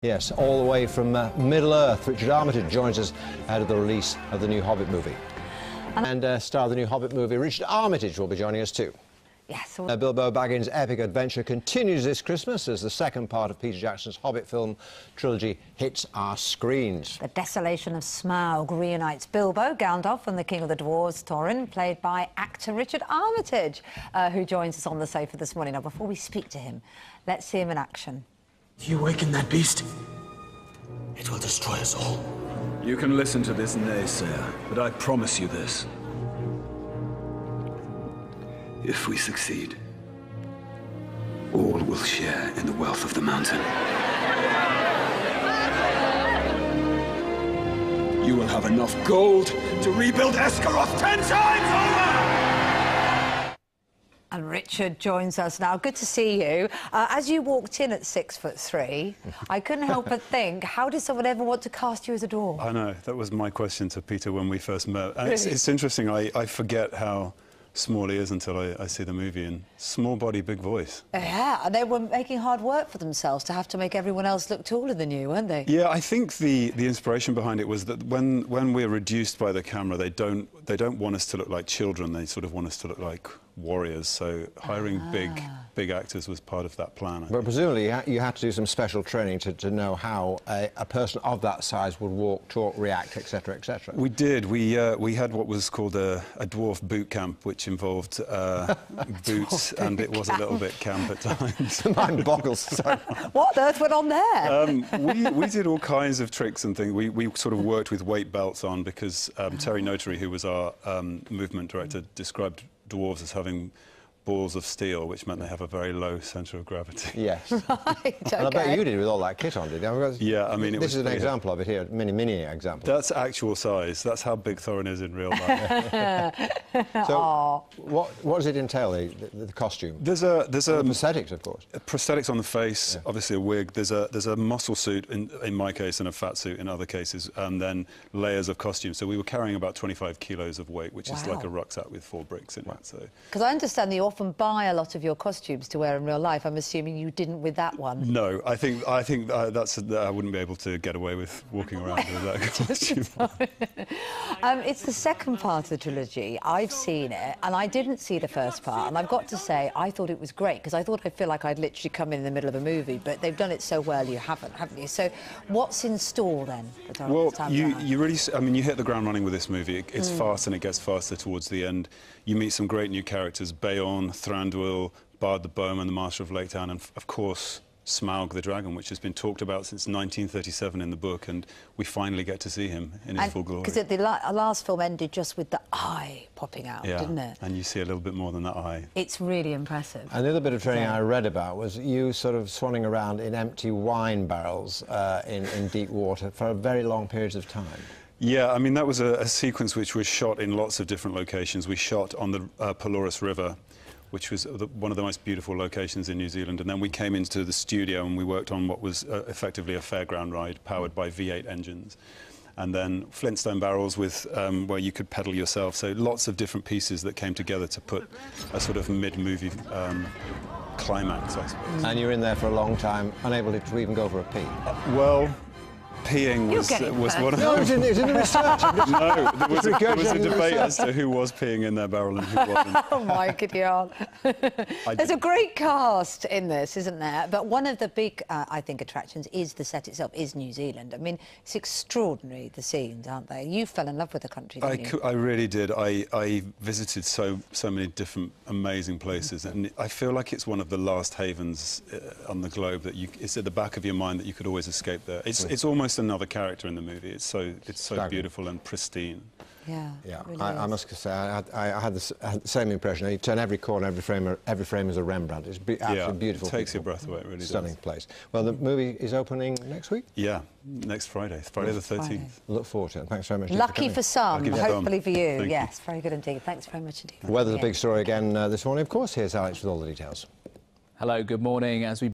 Yes, all the way from Middle-earth, Richard Armitage joins us ahead of the release of the new Hobbit movie. And star of the new Hobbit movie, Richard Armitage, will be joining us too. Yes. Bilbo Baggins' epic adventure continues this Christmas as the second part of Peter Jackson's Hobbit film trilogy hits our screens. The Desolation of Smaug reunites Bilbo, Gandalf and the King of the Dwarves, Thorin, played by actor Richard Armitage, who joins us on the sofa this morning. Now, before we speak to him, let's see him in action. If you awaken that beast, it will destroy us all. You can listen to this naysayer, but I promise you this. If we succeed, all will share in the wealth of the mountain. You will have enough gold to rebuild Esgaroth 10 times over! And Richard joins us now. Good to see you. As you walked in at 6'3", I couldn't help but think, how did someone ever want to cast you as a dwarf? I know, that was my question to Peter when we first met. And Really? it's interesting, I forget how small he is until I see the movie, and small body, big voice. Yeah, and they were making hard work for themselves to have to make everyone else look taller than you, weren't they? Yeah, I think the inspiration behind it was that when we're reduced by the camera, they don't want us to look like children. They sort of want us to look like warriors. So hiring big actors was part of that plan. But presumably you had to do some special training to know how a person of that size would walk, talk, react, etc., etc. We did. We had what was called a dwarf boot camp, which involved boots, and it was a little bit camp at times. Mind boggles. Sorry. What on earth went on there? We did all kinds of tricks and things. We sort of worked with weight belts on because Terry Notary, who was our movement director, described dwarves as having balls of steel, which meant they have a very low centre of gravity. Yes. Right, okay. And I bet you did with all that kit on, did you? Yeah, I mean, this is an example of it here, mini example. That's actual size. That's how big Thorin is in real life. So, what does it entail, the costume? There's a prosthetics, of course. Prosthetics on the face, yeah. Obviously a wig. There's a muscle suit in my case and a fat suit in other cases, and then layers of costume. So we were carrying about 25 kilos of weight, which is like a rucksack with 4 bricks in it. So. Because I understand that you often buy a lot of your costumes to wear in real life. I'm assuming you didn't with that one. No, I think that's I wouldn't be able to get away with walking around with that costume. It's the second part of the trilogy. I've seen it, and I didn't see the first part. And I've got to say, I thought it was great because I thought I'd feel like I'd literally come in the middle of a movie. But they've done it so well, you haven't you? So, what's in store then? Well, you really, I mean, you hit the ground running with this movie. It's fast and it gets faster towards the end. You meet some great new characters: Beorn, Thranduil, Bard the Bowman, the Master of Lake Town, and of course Smaug the Dragon, which has been talked about since 1937 in the book, and we finally get to see him in his full glory. Because the last film ended just with the eye popping out, didn't it? And you see a little bit more than that eye. It's really impressive. And the other bit of training I read about was you sort of swanning around in empty wine barrels in deep water for very long periods of time. Yeah, I mean, that was a sequence which was shot in lots of different locations. We shot on the Pelorus River, which was one of the most beautiful locations in New Zealand. And then we came into the studio and we worked on what was effectively a fairground ride powered by V8 engines. And then Flintstone barrels with where you could pedal yourself. So lots of different pieces that came together to put a sort of mid-movie climax, I suppose. And you were in there for a long time, unable to even go for a pee. Well, peeing was one of them. No, it was in the research. No, there was a debate as to who was peeing in their barrel and who wasn't. Oh, my good God. There's a great cast in this, isn't there? But one of the big, I think, attractions is the set itself, is New Zealand. I mean, it's extraordinary, the scenes, aren't they? You fell in love with the country, didn't you? I really did. I visited so many different amazing places, and I feel like it's one of the last havens on the globe that it's at the back of your mind that you could always escape there. It's almost another character in the movie. It's so beautiful and pristine. Yeah. Really I must say I had the same impression. You turn every corner, every frame is a Rembrandt. It's absolutely beautiful. It takes your breath away. It really stunning does. place. Well, the movie is opening next week. Yeah, next Friday the 13th. Look forward to it. Thanks very much. Lucky for some, hopefully for you. Thank yes, very good indeed. Thanks very much indeed. Weather's a big story again this morning. Of course, here's Alex with all the details. Hello, good morning. As we